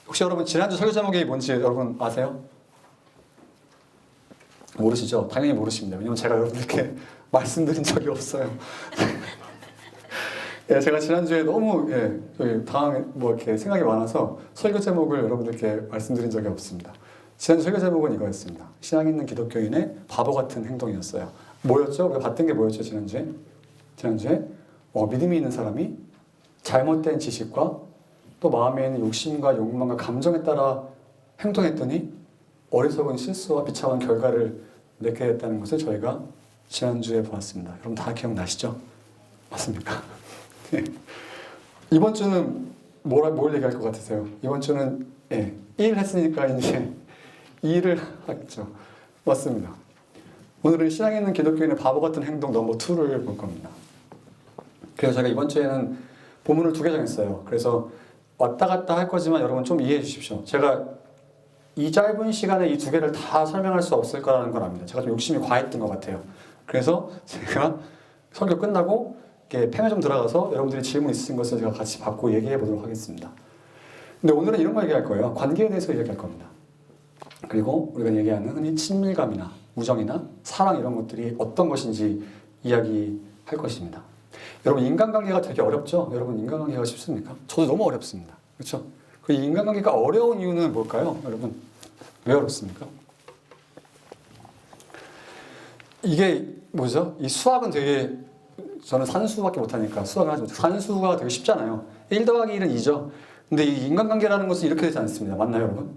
혹시 여러분 지난주 설교 제목이 뭔지 여러분 아세요? 모르시죠? 당연히 모르십니다. 왜냐면 제가 여러분들께 말씀드린 적이 없어요. 예, 제가 지난주에 너무 이렇게 생각이 많아서 설교 제목을 여러분들께 말씀드린 적이 없습니다. 지난주 설교 제목은 이거였습니다. 신앙 있는 기독교인의 바보 같은 행동이었어요. 뭐였죠? 우리가 봤던 게 뭐였죠? 지난주에 믿음이 있는 사람이 잘못된 지식과 또 마음에 있는 욕심과 욕망과 감정에 따라 행동했더니 어리석은 실수와 비참한 결과를 맺게 됐다는 것을 저희가 지난주에 보았습니다. 여러분 다 기억나시죠? 맞습니까? 네. 이번 주는 뭘 얘기할 것 같으세요? 이번 주는 1 했으니까 이제 2를 하겠죠. 맞습니다. 오늘은 신앙 있는 기독교인의 바보 같은 행동 넘버 2를 볼 겁니다. 그래서 제가 이번 주에는 본문을 2개 정했어요. 그래서 왔다 갔다 할 거지만 여러분 좀 이해해 주십시오. 제가 이 짧은 시간에 이 2개를 다 설명할 수 없을 거라는 걸 압니다. 제가 좀 욕심이 과했던 것 같아요. 그래서 제가 설교 끝나고 편의점 들어가서 여러분들이 질문 있으신 것을 제가 같이 받고 얘기해 보도록 하겠습니다. 근데 오늘은 이런 거 얘기할 거예요. 관계에 대해서 얘기할 겁니다. 그리고 우리가 얘기하는 흔히 친밀감이나 우정이나 사랑 이런 것들이 어떤 것인지 이야기할 것입니다. 여러분 인간관계가 되게 어렵죠? 여러분 인간관계가 쉽습니까? 저도 너무 어렵습니다. 그렇죠? 그 인간관계가 어려운 이유는 뭘까요? 여러분 왜 어렵습니까? 이게 뭐죠? 이 수학은 되게 저는 산수밖에 못하니까 수학을 하지 못해요. 산수가 되게 쉽잖아요. 1 더하기 1은 2죠. 근데 이 인간관계라는 것은 이렇게 되지 않습니다. 맞나요, 여러분?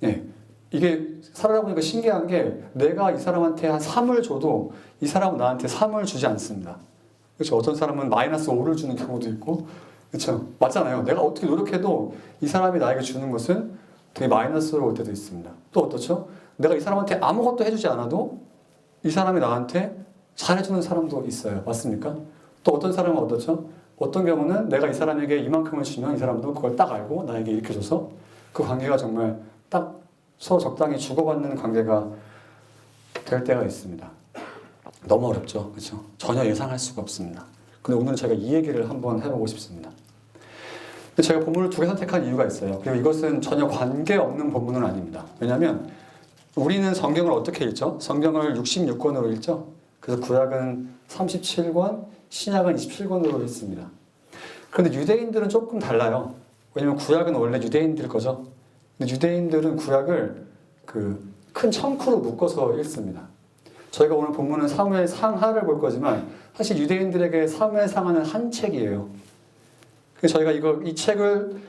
예. 이게 살아다 보니까 신기한 게 내가 이 사람한테 한 3을 줘도 이 사람은 나한테 3을 주지 않습니다. 그렇죠? 어떤 사람은 마이너스 5를 주는 경우도 있고, 그렇죠? 맞잖아요. 내가 어떻게 노력해도 이 사람이 나에게 주는 것은 되게 마이너스로 올 때도 있습니다. 또 어떻죠? 내가 이 사람한테 아무것도 해주지 않아도 이 사람이 나한테 잘해주는 사람도 있어요. 맞습니까? 또 어떤 사람은 어떻죠? 어떤 경우는 내가 이 사람에게 이만큼을 주면 이 사람도 그걸 딱 알고 나에게 이렇게 줘서 그 관계가 정말 딱 서로 적당히 주고받는 관계가 될 때가 있습니다. 너무 어렵죠. 그렇죠? 전혀 예상할 수가 없습니다. 근데 오늘은 제가 이 얘기를 한번 해보고 싶습니다. 제가 본문을 2개 선택한 이유가 있어요. 그리고 이것은 전혀 관계없는 본문은 아닙니다. 왜냐하면 우리는 성경을 어떻게 읽죠? 성경을 66권으로 읽죠? 그래서 구약은 37권, 신약은 27권으로 읽습니다. 그런데 유대인들은 조금 달라요. 왜냐면 구약은 원래 유대인들 거죠. 근데 유대인들은 구약을 큰 청크로 묶어서 읽습니다. 저희가 오늘 본문은 사무엘 상하를 볼 거지만 사실 유대인들에게 사무엘 상하는 한 책이에요. 그래서 저희가 이 책을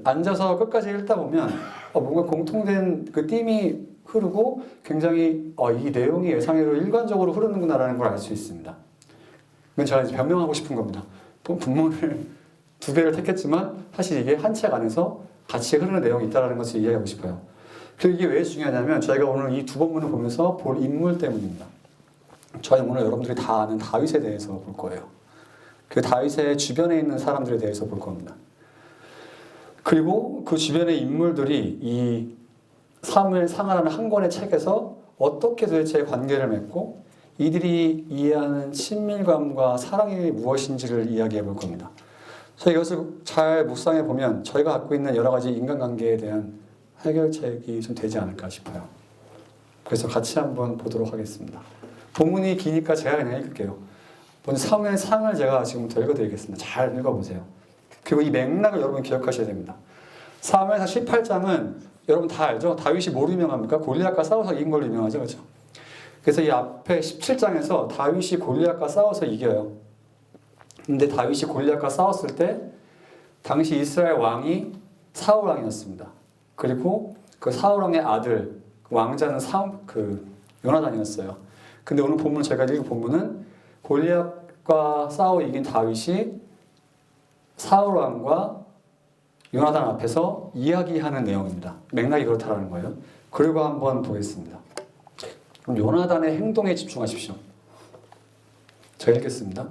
앉아서 끝까지 읽다 보면 뭔가 공통된 띠이 흐르고 굉장히 이 내용이 예상외로 일관적으로 흐르는구나라는 걸 알 수 있습니다. 그건 제가 이제 변명하고 싶은 겁니다. 본문을 2개를 택했지만 사실 이게 한 책 안에서 같이 흐르는 내용이 있다는 것을 이해하고 싶어요. 그리고 이게 왜 중요하냐면 저희가 오늘 이 2본문을 보면서 볼 인물 때문입니다. 저희는 오늘 여러분들이 다 아는 다윗에 대해서 볼 거예요. 그 다윗의 주변에 있는 사람들에 대해서 볼 겁니다. 그리고 그 주변의 인물들이 이 사무엘 상하라는 한 권의 책에서 어떻게 도대체 관계를 맺고 이들이 이해하는 친밀감과 사랑이 무엇인지를 이야기해 볼 겁니다. 그래서 이것을 잘 묵상해 보면 저희가 갖고 있는 여러 가지 인간관계에 대한 해결책이 좀 되지 않을까 싶어요. 그래서 같이 한번 보도록 하겠습니다. 본문이 기니까 제가 그냥 읽을게요. 먼저 사무엘 상을 제가 지금부터 읽어드리겠습니다. 잘 읽어보세요. 그리고 이 맥락을 여러분 기억하셔야 됩니다. 사무엘상 18장은 여러분 다 알죠? 다윗이 뭐로 유명합니까? 골리앗과 싸워서 이긴 걸로 유명하죠. 그렇죠? 그래서 이 앞에 17장에서 다윗이 골리앗과 싸워서 이겨요. 근데 다윗이 골리앗과 싸웠을 때 당시 이스라엘 왕이 사울 왕이었습니다. 그리고 그 사울 왕의 아들 왕자는 요나단이었어요. 근데 오늘 본문 제가 읽은 본문은 골리앗과 싸워 이긴 다윗이 사울 왕과 요나단 앞에서 이야기하는 내용입니다. 맥락이 그렇다는 거예요. 그리고 한번 보겠습니다. 그럼 요나단의 행동에 집중하십시오. 제가 읽겠습니다.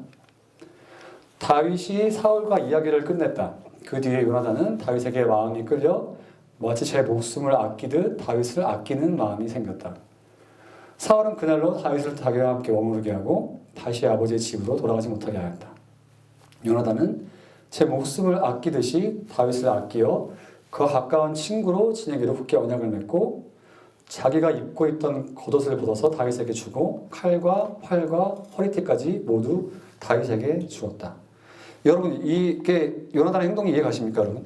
다윗이 사울과 이야기를 끝냈다. 그 뒤에 요나단은 다윗에게 마음이 끌려 마치 제 목숨을 아끼듯 다윗을 아끼는 마음이 생겼다. 사울은 그날로 다윗을 자기와 함께 머무르게 하고 다시 아버지의 집으로 돌아가지 못하게 하였다. 요나단은 제 목숨을 아끼듯이 다윗을 아끼어 그와 가까운 친구로 지내기로 굳게 언약을 맺고 자기가 입고 있던 겉옷을 벗어서 다윗에게 주고 칼과 활과 허리띠까지 모두 다윗에게 주었다. 여러분 이게 요나단의 행동이 이해 가십니까, 여러분?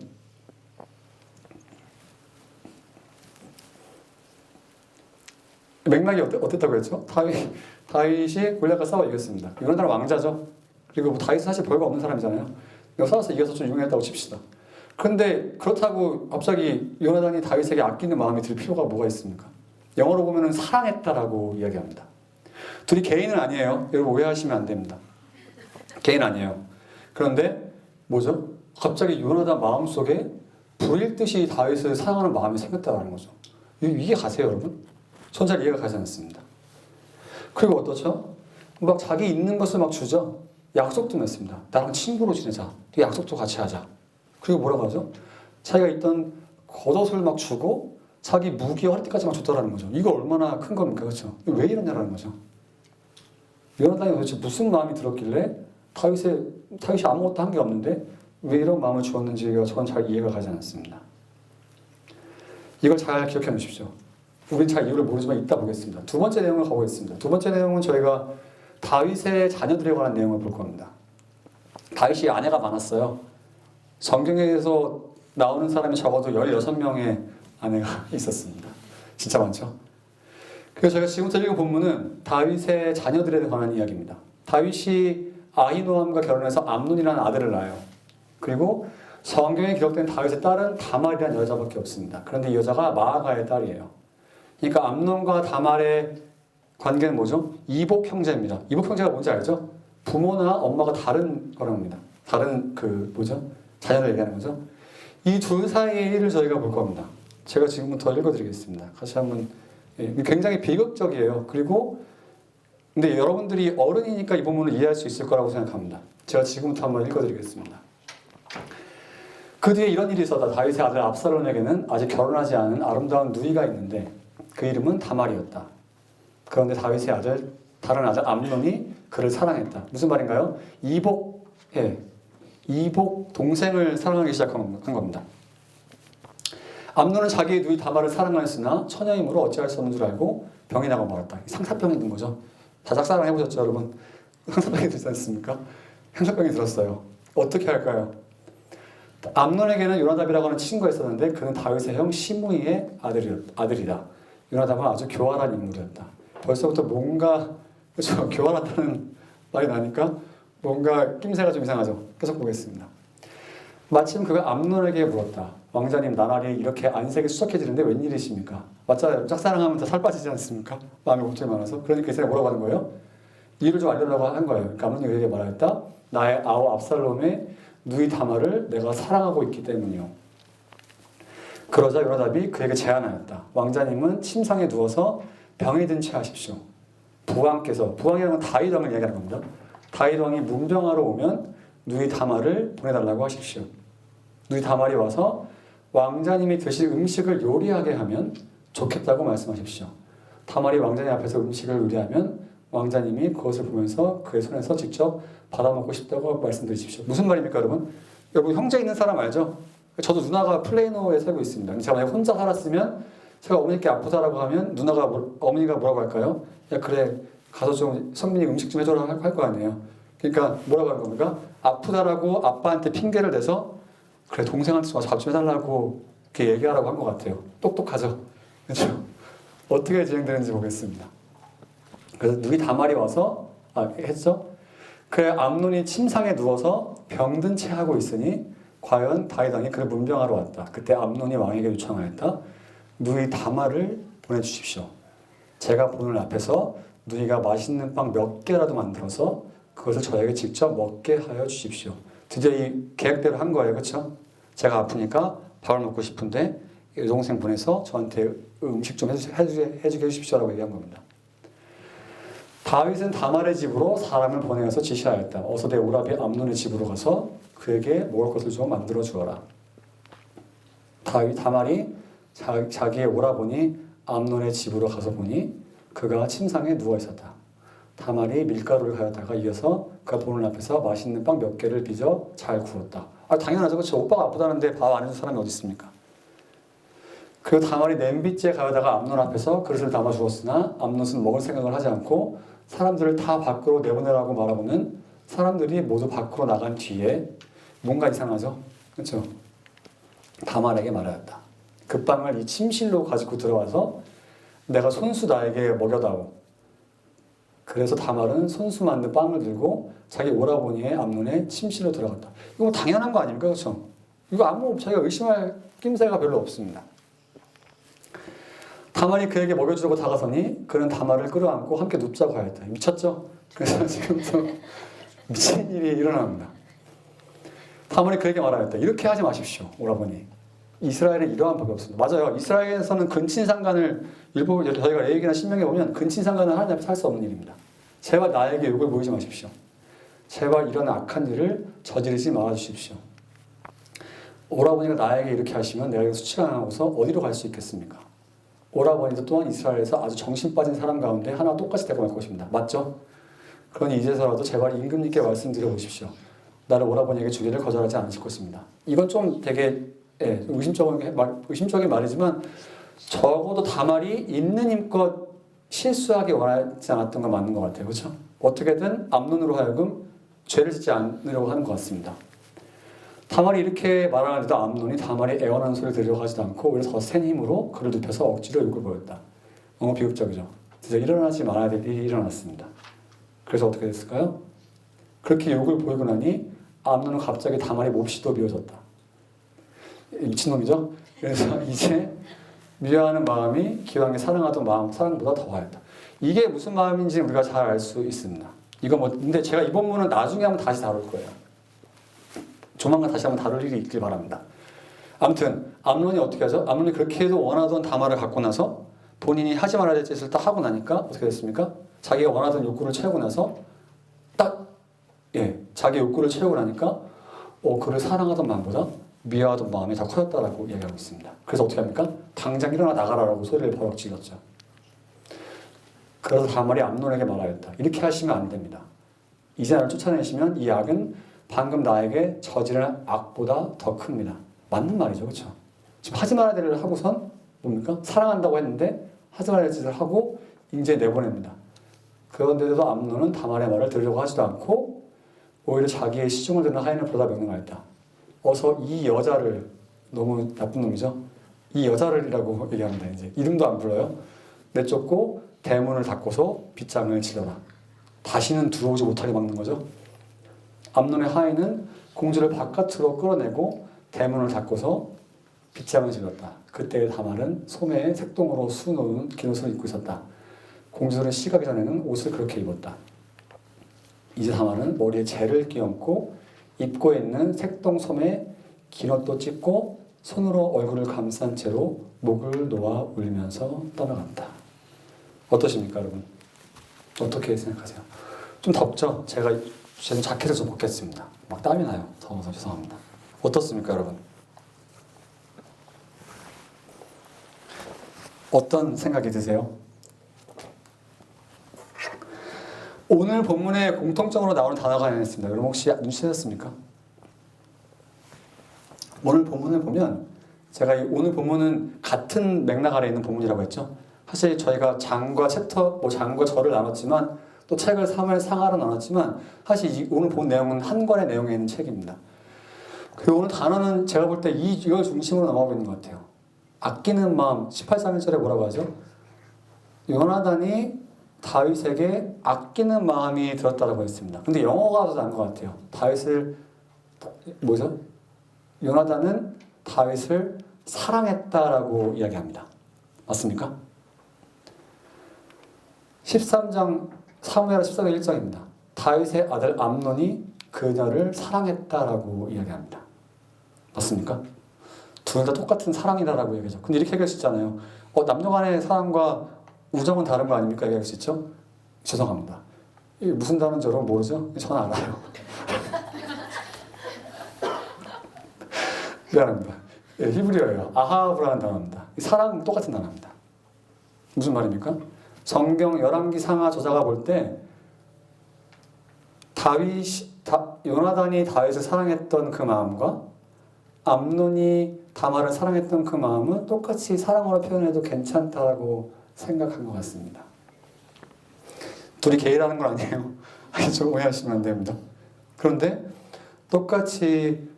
맥락이 어땠다고 했죠? 다윗이 골리앗과 싸워 이겼습니다. 요나단은 왕자죠. 그리고 뭐 다윗은 사실 별거 없는 사람이잖아요. 싸워서 이겨서 좀 유명했다고 칩시다. 그런데 그렇다고 갑자기 요나단이 다윗에게 아끼는 마음이 들 필요가 뭐가 있습니까? 영어로 보면은 사랑했다라고 이야기합니다. 둘이 개인은 아니에요. 여러분 오해하시면 안 됩니다. 개인 아니에요. 그런데 뭐죠? 갑자기 요나단 마음속에 불일 듯이 다윗을 사랑하는 마음이 생겼다는 거죠. 이게 가세요, 여러분? 전 잘 이해가 가지 않습니다. 그리고 어떻죠? 막 자기 있는 것을 막 주죠. 약속도 맺습니다. 나랑 친구로 지내자. 약속도 같이 하자. 그리고 뭐라고 하죠? 자기가 있던 겉옷을 막 주고 자기 무기와 허리띠까지 막 줬다라는 거죠. 이거 얼마나 큰 겁니까? 그렇죠? 왜 이러냐라는 거죠. 요나단이 도대체 무슨 마음이 들었길래 다윗이 아무것도 한 게 없는데 왜 이런 마음을 주었는지가 저는 잘 이해가 가지 않았습니다. 이걸 잘 기억해 놓으십시오. 우리는 잘 이유를 모르지만 이따 보겠습니다. 두 번째 내용을 가보겠습니다. 두 번째 내용은 저희가 다윗의 자녀들에 관한 내용을 볼 겁니다. 다윗이 아내가 많았어요. 성경에서 나오는 사람이 적어도 16명의 아내가 있었습니다. 진짜 많죠? 그래서 제가 지금부터 읽은 본문은 다윗의 자녀들에 관한 이야기입니다. 다윗이 아히노함과 결혼해서 암논이라는 아들을 낳아요. 그리고 성경에 기록된 다윗의 딸은 다말이라는 여자밖에 없습니다. 그런데 이 여자가 마아가의 딸이에요. 그러니까 암논과 다말의 관계는 뭐죠? 이복 형제입니다. 이복 형제가 뭔지 알죠? 부모나 엄마가 다른 거랍니다. 다른 자녀를 얘기하는 거죠. 이 둘 사이의 일을 저희가 볼 겁니다. 제가 지금부터 읽어드리겠습니다. 같이 한번. 굉장히 비극적이에요. 그리고 근데 여러분들이 어른이니까 이 부분을 이해할 수 있을 거라고 생각합니다. 제가 지금부터 한번 읽어드리겠습니다. 그 뒤에 이런 일이 있었다. 다윗의 아들 압살롬에게는 아직 결혼하지 않은 아름다운 누이가 있는데 그 이름은 다말이었다. 그런데 다윗의 다른 아들 암논이 그를 사랑했다. 무슨 말인가요? 이복 동생을 사랑하기 시작한 겁니다. 암논은 자기의 누이 다말을 사랑하였으나 처녀이므로 어찌할 수 없는 줄 알고 병이 나고 말았다. 상사병이 든 거죠. 자작사랑 해보셨죠, 여러분? 상사병이 들지 않습니까? 상사병이 들었어요. 어떻게 할까요? 암논에게는 요나답이라고 하는 친구가 있었는데 그는 다윗의 형 시므이의 아들이다. 요나답은 아주 교활한 인물이었다. 벌써부터 뭔가 그렇죠? 교활하다는 말이 나니까 뭔가 낌새가 좀 이상하죠. 계속 보겠습니다. 마침 그가 암논에게 물었다. 왕자님, 나날이 이렇게 안색이 수척해지는데 웬일이십니까? 맞잖아요. 짝사랑하면 다 살 빠지지 않습니까? 마음이 걱정이 많아서. 그러니까 이 사람이 뭐라고 하는 거예요? 이유를 좀 알려달라고 한 거예요. 그러니까 암논이 그에게 말하였다. 나의 아우 압살롬의 누이 다말을 내가 사랑하고 있기 때문이요. 그러자 요나답이 그에게 제안하였다. 왕자님은 침상에 누워서 병이 든 채 하십시오. 부왕이라는 건 다윗 왕을 이야기하는 겁니다. 다윗 왕이 문병하러 오면 누이 다말을 보내달라고 하십시오. 누이 다말이 와서 왕자님이 드실 음식을 요리하게 하면 좋겠다고 말씀하십시오. 다말이 왕자님 앞에서 음식을 요리하면 왕자님이 그것을 보면서 그의 손에서 직접 받아먹고 싶다고 말씀드리십시오. 무슨 말입니까, 여러분? 여러분 형제 있는 사람 알죠? 저도 누나가 플레이노에 살고 있습니다. 제가 만약 혼자 살았으면 제가 어머니께 아프다라고 하면 어머니가 뭐라고 할까요? 야 그래 가서 좀 선민이 음식 좀 해줘라 할 거 아니에요. 그러니까 뭐라고 하는 겁니까? 아프다라고 아빠한테 핑계를 대서 그래 동생한테 와서 밥 좀 해달라고 이렇게 얘기하라고 한 것 같아요. 똑똑하죠? 그렇죠? 어떻게 진행되는지 보겠습니다. 그래서 누이 다말이 와서 했죠? 그래 암논이 침상에 누워서 병든 채 하고 있으니 과연 다윗 왕이 그를 문병하러 왔다. 그때 암논이 왕에게 요청하였다. 누이 다말을 보내주십시오. 제가 보는 앞에서 누이가 맛있는 빵 몇 개라도 만들어서 그것을 저에게 직접 먹게 하여 주십시오. 드디어 이 계획대로 한 거예요. 그렇죠? 제가 아프니까 밥을 먹고 싶은데 여동생 보내서 저한테 음식 좀 해주게 해주십시오라고 얘기한 겁니다. 다윗은 다말의 집으로 사람을 보내어서 지시하였다. 어서 내 오라비 암논의 집으로 가서 그에게 먹을 것을 좀 만들어 주어라. 다말이 자기의 오라버니 암논의 집으로 가서 보니 그가 침상에 누워 있었다. 다말이 밀가루를 가져다가 이어서 그가 보는 앞에서 맛있는 빵 몇 개를 빚어 잘 구웠다. 당연하죠. 그렇죠. 오빠가 아프다는데 밥 안 해준 사람이 어디 있습니까? 그리고 다말이 냄비째 가져다가 암논 앞에서 그릇을 담아 주었으나 암논은 먹을 생각을 하지 않고 사람들을 다 밖으로 내보내라고 말하고는 사람들이 모두 밖으로 나간 뒤에 뭔가 이상하죠? 그렇죠? 다말에게 말하였다. 그 빵을 이 침실로 가지고 들어와서 내가 손수 나에게 먹여다오. 그래서 다말은 손수 만든 빵을 들고 자기 오라버니의 암논의 침실로 들어갔다. 이거 뭐 당연한 거 아닙니까? 그렇죠? 이거 아무 자기가 의심할 낌새가 별로 없습니다. 다말이 그에게 먹여주려고 다가서니 그는 다말을 끌어안고 함께 눕자고 하였다. 미쳤죠? 그래서 지금부터 미친 일이 일어납니다. 다말이 그에게 말하였다. 이렇게 하지 마십시오, 오라버니. 이스라엘에 이러한 법이 없습니다. 맞아요. 이스라엘에서는 근친상간을 일부 저희가 레위기나 신명에 보면 근친상간을 하나님 앞에 할 수 없는 일입니다. 제발 나에게 욕을 보이지 마십시오. 제발 이런 악한 일을 저지르지 말아주십시오. 오라버니가 나에게 이렇게 하시면 내가 이거 수치당하고서 어디로 갈 수 있겠습니까? 오라버니도 또한 이스라엘에서 아주 정신 빠진 사람 가운데 하나 똑같이 되고 말 것입니다. 맞죠? 그러니 이제서라도 제발 임금님께 말씀드려 보십시오. 나를 오라버니에게 주기를 거절하지 않으실 것입니다. 이건 좀 되게 의심적인 말이지만 적어도 다말이 있는 힘껏 실수하기 원하지 않았던 건 맞는 것 같아요. 그렇죠? 어떻게든 암논으로 하여금 죄를 짓지 않으려고 하는 것 같습니다. 다말이 이렇게 말하는데도 암논이 다말이 애원하는 소리를 들으려고 하지도 않고 오히려 더 센 힘으로 그를 눕혀서 억지로 욕을 보였다. 너무 비극적이죠. 진짜 일어나지 말아야 될 일이 일어났습니다. 그래서 어떻게 됐을까요? 그렇게 욕을 보이고 나니 암논은 갑자기 다말이 몹시도 미워졌다. 미친놈이죠? 그래서 이제 미워하는 마음이 기왕에 사랑하던 마음, 사랑보다 더하였다. 이게 무슨 마음인지 우리가 잘 알 수 있습니다. 이거 근데 제가 이 본문은 나중에 한번 다시 다룰 거예요. 조만간 다시 한번 다룰 일이 있길 바랍니다. 아무튼 암논이 어떻게 하죠? 암논이 그렇게 해도 원하던 다말을 갖고 나서 본인이 하지 말아야 될 짓을 딱 하고 나니까 어떻게 됐습니까? 자기가 원하던 욕구를 채우고 나서 자기 욕구를 채우고 나니까 그를 사랑하던 마음보다 미워하던 마음이 더 커졌다라고 이야기하고 있습니다. 그래서 어떻게 합니까? 당장 일어나 나가라라고 소리를 버럭 질렀죠. 그래서 다말이 암논에게 말하였다. 이렇게 하시면 안 됩니다. 이제 나를 쫓아내시면 이 악은 방금 나에게 저지른 악보다 더 큽니다. 맞는 말이죠. 그렇죠? 지금 하지 말아야 될 일을 하고선 뭡니까? 사랑한다고 했는데 하지 말아야 될 짓을 하고 이제 내보냅니다. 그런데도 암논은 다말의 말을 들으려고 하지도 않고 오히려 자기의 시중을 듣는 하인을 보다 명령하였다. 어서 이 여자를, 너무 나쁜 놈이죠? 이 여자를이라고 얘기합니다. 이제 이름도 안 불러요. 내쫓고 대문을 닫고서 빗장을 치러라. 다시는 들어오지 못하게 막는 거죠. 암논의 하인은 공주를 바깥으로 끌어내고 대문을 닫고서 빗장을 질렀다. 그때 다말은 소매에 색동으로 수놓은 긴 옷을 입고 있었다. 공주들은 시가기 전에는 옷을 그렇게 입었다. 이제 다말은 머리에 재를 끼얹고 입고 있는 색동 소매에 긴 옷도 찢고 손으로 얼굴을 감싼 채로 목을 놓아 울면서 떠나간다. 어떠십니까, 여러분? 어떻게 생각하세요? 좀 덥죠? 제가 자켓을 좀 벗겠습니다. 막 땀이 나요. 더워서 죄송합니다. 어떻습니까, 여러분? 어떤 생각이 드세요? 오늘 본문에 공통적으로 나오는 단어가 하나 있습니다. 여러분 혹시 눈치채셨습니까? 오늘 본문을 보면 제가 오늘 본문은 같은 맥락 아래 있는 본문이라고 했죠. 사실 저희가 장과 챕터, 장과 절을 나눴지만 또 책을 3월 상하로 나눴지만 사실 오늘 본 내용은 한 권의 내용에 있는 책입니다. 그리고 오늘 단어는 제가 볼 때 이걸 중심으로 넘어가고 있는 것 같아요. 아끼는 마음, 18장 1절에 뭐라고 하죠? 요나단이 다윗에게 아끼는 마음이 들었다라고 했습니다. 근데 영어가 더 나은 것 같아요. 요나단은 다윗을 사랑했다라고 이야기합니다. 맞습니까? 13장 사무엘 14장 1장입니다. 다윗의 아들 암논이 그녀를 사랑했다라고 이야기합니다. 맞습니까? 둘 다 똑같은 사랑이다라고 얘기하죠. 근데 이렇게 얘기할 수 있잖아요. 남녀 간의 사랑과 우정은 다른 거 아닙니까? 얘기할 수 있죠? 죄송합니다. 이게 무슨 단어인지 여러분 모르죠? 저는 알아요. 미안합니다. 히브리어예요. 아하브라는 단어입니다. 사랑 똑같은 단어입니다. 무슨 말입니까? 성경 열왕기 상하 저자가 볼 때 요나단이 다윗을 사랑했던 그 마음과 암논이 다말을 사랑했던 그 마음은 똑같이 사랑으로 표현해도 괜찮다고 생각한 것 같습니다. 둘이 게이라는 건 아니에요. 좀 오해하시면 안 됩니다. 그런데 똑같이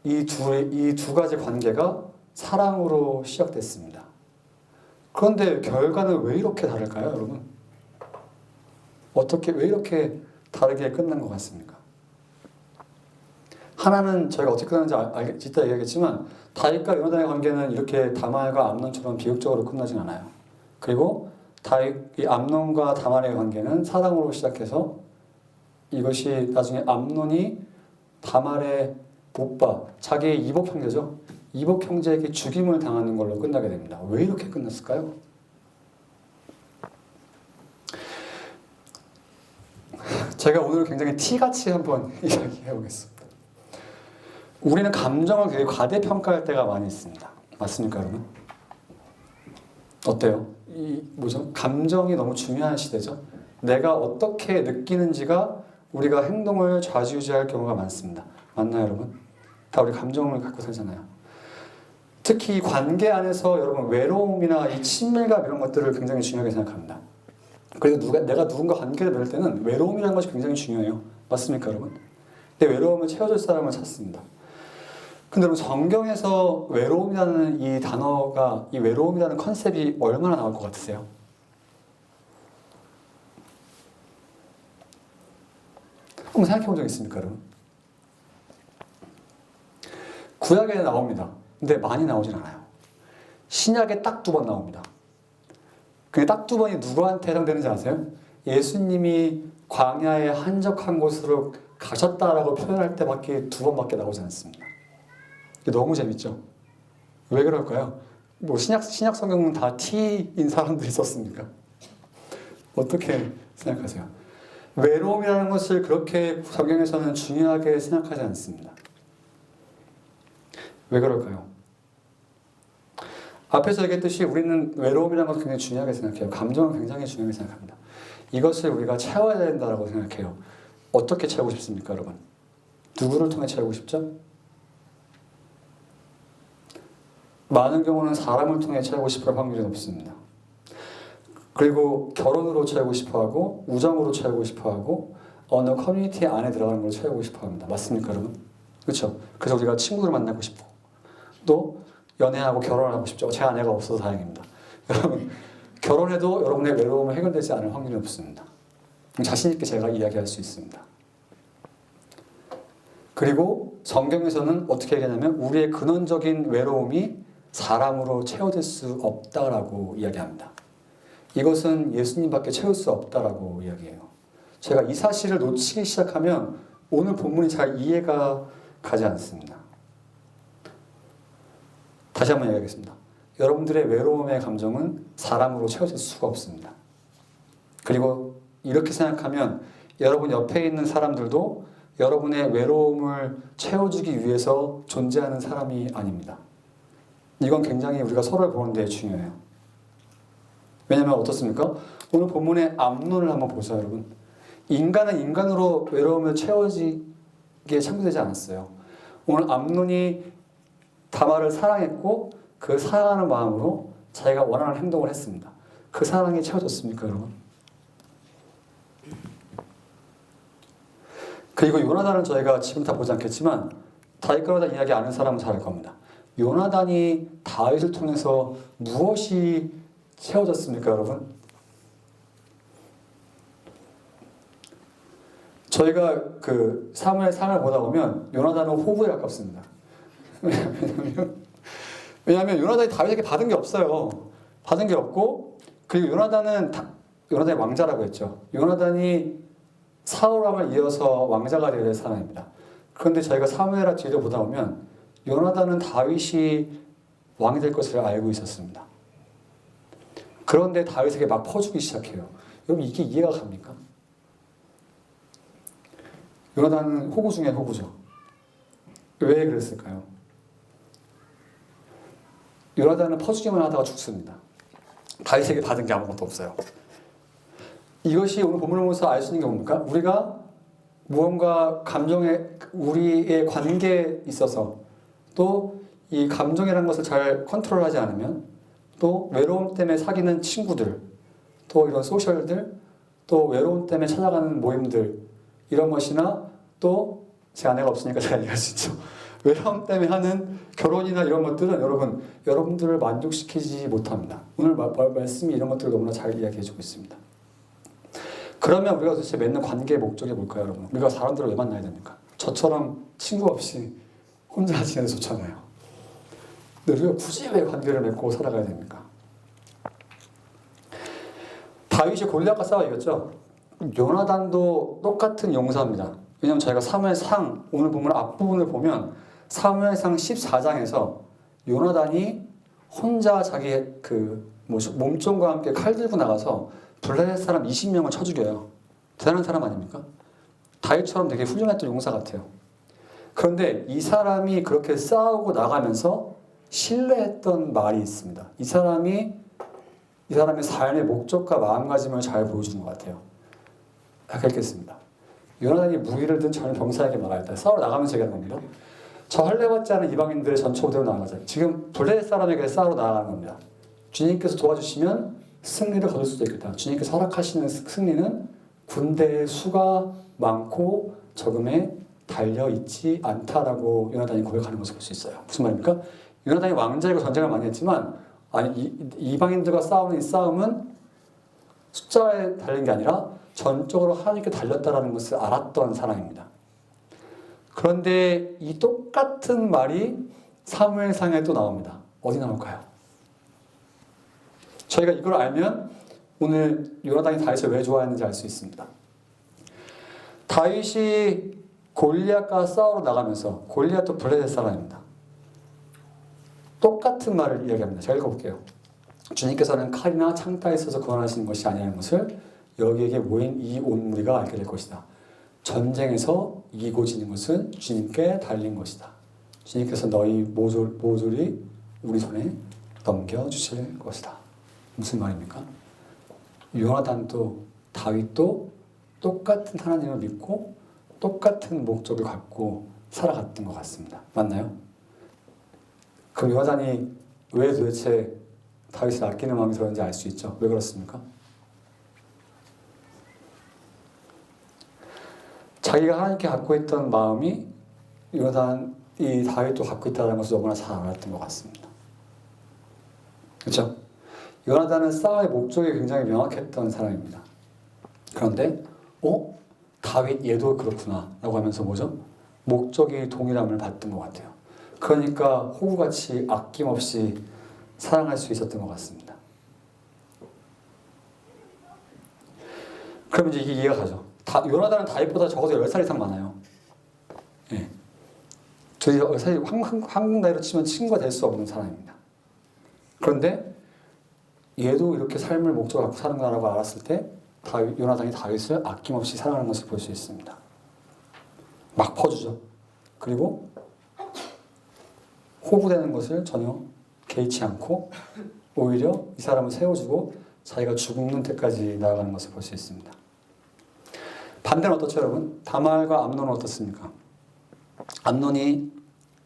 이 두 가지 관계가 사랑으로 시작됐습니다. 그런데 결과는 왜 이렇게 다를까요, 여러분? 왜 이렇게 다르게 끝난 것 같습니까? 하나는 저희가 어떻게 끝났는지 이따 얘기하겠지만 다윗과 요나단의 관계는 이렇게 다말과 암논처럼 비극적으로 끝나진 않아요. 그리고 이 암논과 다말의 관계는 사랑으로 시작해서 이것이 나중에 암논이 다말의 오빠, 자기의 이복 형제죠. 이복 형제에게 죽임을 당하는 걸로 끝나게 됩니다. 왜 이렇게 끝났을까요? 제가 오늘 굉장히 티같이 한번 이야기해 보겠습니다. 우리는 감정을 되게 과대평가할 때가 많이 있습니다. 맞습니까, 여러분? 어때요? 감정이 너무 중요한 시대죠. 내가 어떻게 느끼는지가 우리가 행동을 좌지우지할 경우가 많습니다. 맞나요, 여러분? 다 우리 감정을 갖고 살잖아요. 특히 관계 안에서 여러분 외로움이나 이 친밀감 이런 것들을 굉장히 중요하게 생각합니다. 그리고 내가 누군가 관계를 맺을 때는 외로움이라는 것이 굉장히 중요해요. 맞습니까, 여러분? 내 외로움을 채워줄 사람을 찾습니다. 근데 여러분 성경에서 외로움이라는 이 단어가, 이 외로움이라는 컨셉이 얼마나 나올 것 같으세요? 한번 생각해 본 적 있습니까, 여러분? 구약에 나옵니다. 근데 많이 나오진 않아요. 신약에 딱 2번 나옵니다. 그 딱 2번이 누구한테 해당되는지 아세요? 예수님이 광야의 한적한 곳으로 가셨다라고 표현할 때밖에 2번밖에 나오지 않습니다. 너무 재밌죠? 왜 그럴까요? 신약 성경은 다 T인 사람들이 썼습니까? 어떻게 생각하세요? 외로움이라는 것을 그렇게 성경에서는 중요하게 생각하지 않습니다. 왜 그럴까요? 앞에서 얘기했듯이 우리는 외로움이라는 것을 굉장히 중요하게 생각해요. 감정을 굉장히 중요하게 생각합니다. 이것을 우리가 채워야 된다고 생각해요. 어떻게 채우고 싶습니까, 여러분? 누구를 통해 채우고 싶죠? 많은 경우는 사람을 통해 채우고 싶을 확률이 높습니다. 그리고 결혼으로 채우고 싶어하고 우정으로 채우고 싶어하고 어느 커뮤니티 안에 들어가는 걸 채우고 싶어합니다. 맞습니까, 여러분? 그렇죠? 그래서 우리가 친구를 만나고 싶고 또 연애하고 결혼하고 싶죠. 제 아내가 없어서 다행입니다. 여러분 결혼해도 여러분의 외로움은 해결되지 않을 확률이 높습니다. 자신 있게 제가 이야기할 수 있습니다. 그리고 성경에서는 어떻게 얘기하냐면 우리의 근원적인 외로움이 사람으로 채워질 수 없다라고 이야기합니다. 이것은 예수님밖에 채울 수 없다라고 이야기해요. 제가 이 사실을 놓치기 시작하면 오늘 본문이 잘 이해가 가지 않습니다. 다시 한번 얘기하겠습니다. 여러분들의 외로움의 감정은 사람으로 채워질 수가 없습니다. 그리고 이렇게 생각하면 여러분 옆에 있는 사람들도 여러분의 외로움을 채워주기 위해서 존재하는 사람이 아닙니다. 이건 굉장히 우리가 서로를 보는 데 중요해요. 왜냐하면 어떻습니까? 오늘 본문의 암논을 한번 보세요, 여러분. 인간은 인간으로 외로움을 채워지게 창조되지 않았어요. 오늘 암논이 다말을 사랑했고 그 사랑하는 마음으로 자기가 원하는 행동을 했습니다. 그 사랑이 채워졌습니까, 여러분? 그리고 요나단은 저희가 지금 다 보지 않겠지만 다윗과 요나단 이야기 아는 사람은 잘 알 겁니다. 요나단이 다윗을 통해서 무엇이 채워졌습니까, 여러분? 저희가 그 사무엘 상을 보다 보면 요나단은 호구에 가깝습니다. 왜냐하면 요나단이 다윗에게 받은 게 없어요. 받은 게 없고 그리고 요나단이 왕자라고 했죠. 요나단이 사울왕을 이어서 왕자가 될 사람입니다. 그런데 저희가 사무엘하 뒤를 보다 보면 요나단은 다윗이 왕이 될 것을 알고 있었습니다. 그런데 다윗에게 막 퍼주기 시작해요. 여러분 이게 이해가 갑니까? 요나단은 호구 중에 호구죠. 왜 그랬을까요? 요나단은 퍼주기만 하다가 죽습니다. 다윗에게 받은 게 아무것도 없어요. 이것이 오늘 본문을 보면서 알 수 있는 게 뭡니까? 우리가 무언가 우리의 관계에 있어서 또 이 감정이라는 것을 잘 컨트롤하지 않으면 또 외로움 때문에 사귀는 친구들, 또 이런 소셜들, 또 외로움 때문에 찾아가는 모임들 이런 것이나 또 제 아내가 없으니까 제가 얘기할 수 있죠. 외로움 때문에 하는 결혼이나 이런 것들은 여러분들을 만족시키지 못합니다. 오늘 말씀이 이런 것들을 너무나 잘 이야기해주고 있습니다. 그러면 우리가 도대체 맺는 관계의 목적이 뭘까요, 여러분? 우리가 사람들을 왜 만나야 됩니까? 저처럼 친구 없이 혼자 지내도 좋잖아요. 근데 우리가 굳이 왜 관계를 맺고 살아가야 됩니까? 다윗이 골리앗과 싸워 이겼죠? 요나단도 똑같은 용사입니다. 왜냐하면 저희가 사무엘상 오늘 본문 앞부분을 보면 사무엘상 14장에서 요나단이 혼자 자기의 몸종과 함께 칼 들고 나가서 블레셋 사람 20명을 쳐 죽여요. 대단한 사람 아닙니까? 다윗처럼 되게 훌륭했던 용사 같아요. 그런데 이 사람이 그렇게 싸우고 나가면서 신뢰했던 말이 있습니다. 이 사람의 삶의 목적과 마음가짐을 잘 보여주는 것 같아요. 아까 읽겠습니다. 요나단이 무기를 든 전 병사에게 말하였다. 싸우러 나가면서 얘기하는 겁니다. 저 할례받지 않은 이방인들의 전초부대로 나아가자. 지금 블레셋 사람에게 싸우러 나아가는 겁니다. 주님께서 도와주시면 승리를 거둘 수도 있겠다. 주님께서 허락하시는 승리는 군대의 수가 많고 적음에 달려있지 않다라고 요나단이 고백하는 것을 볼 수 있어요. 무슨 말입니까? 요나단이 왕자이고 전쟁을 많이 했지만 이방인들과 싸우는 이 싸움은 숫자에 달린 게 아니라 전적으로 하나님께 달렸다라는 것을 알았던 사람입니다. 그런데 이 똑같은 말이 사무엘상에 또 나옵니다. 어디 나올까요? 저희가 이걸 알면 오늘 요나단이 다윗을 왜 좋아했는지 알 수 있습니다. 다윗이 골리앗과 싸우러 나가면서 골리앗도 블레셋 사람입니다. 똑같은 말을 이야기합니다. 제가 읽어볼게요. 주님께서는 칼이나 창따에 있어서 구원하시는 것이 아니라는 것을 여기에게 모인 이 온 무리가 알게 될 것이다. 전쟁에서 이기고 지는 것은 주님께 달린 것이다. 주님께서 너희 모조리 우리 손에 넘겨주실 것이다. 무슨 말입니까? 요나단도 다윗도 똑같은 하나님을 믿고 똑같은 목적을 갖고 살아갔던 것 같습니다. 맞나요? 그럼 요나단이 왜 도대체 다윗을 아끼는 마음이 들었는지 알 수 있죠. 왜 그렇습니까? 자기가 하나님께 갖고 있던 마음이 요나단이 다윗도 갖고 있다는 것을 너무나 잘 알았던 것 같습니다. 그렇죠? 요나단은 싸움의 목적이 굉장히 명확했던 사람입니다. 그런데 다윗 얘도 그렇구나 라고 하면서 뭐죠? 목적이 동일함을 받던 것 같아요. 그러니까 호구같이 아낌없이 사랑할 수 있었던 것 같습니다. 그럼 이제 이게 이해가 가죠. 요나단은 다윗보다 적어도 10살 이상 많아요. 예. 둘이 사실 한국 나이로 치면 친구가 될 수 없는 사람입니다. 그런데 얘도 이렇게 삶을 목적으로 갖고 사는구나라고 알았을 때 요나단이 다윗을 아낌없이 사랑하는 것을 볼 수 있습니다. 막 퍼주죠. 그리고 호구되는 것을 전혀 개의치 않고 오히려 이 사람을 세워주고 자기가 죽는 때까지 나아가는 것을 볼 수 있습니다. 반대는 어떻죠, 여러분? 다말과 암논은 어떻습니까? 암논이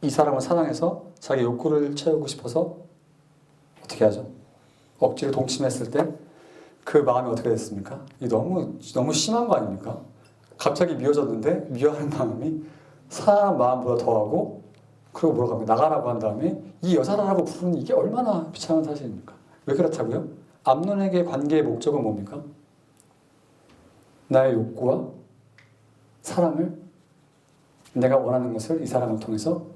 이 사람을 사랑해서 자기 욕구를 채우고 싶어서 어떻게 하죠? 억지로 동침했을 때 그 마음이 어떻게 됐습니까? 이 너무 심한 거 아닙니까? 갑자기 미워졌는데 미워하는 마음이 사람 마음보다 더하고 그리고 뭐라고 합니까? 나가라고 한 다음에 이 여자라고 부르는 이게 얼마나 비참한 사실입니까? 왜 그렇다고요? 암논에게 관계의 목적은 뭡니까? 나의 욕구와 사랑을 내가 원하는 것을 이 사람을 통해서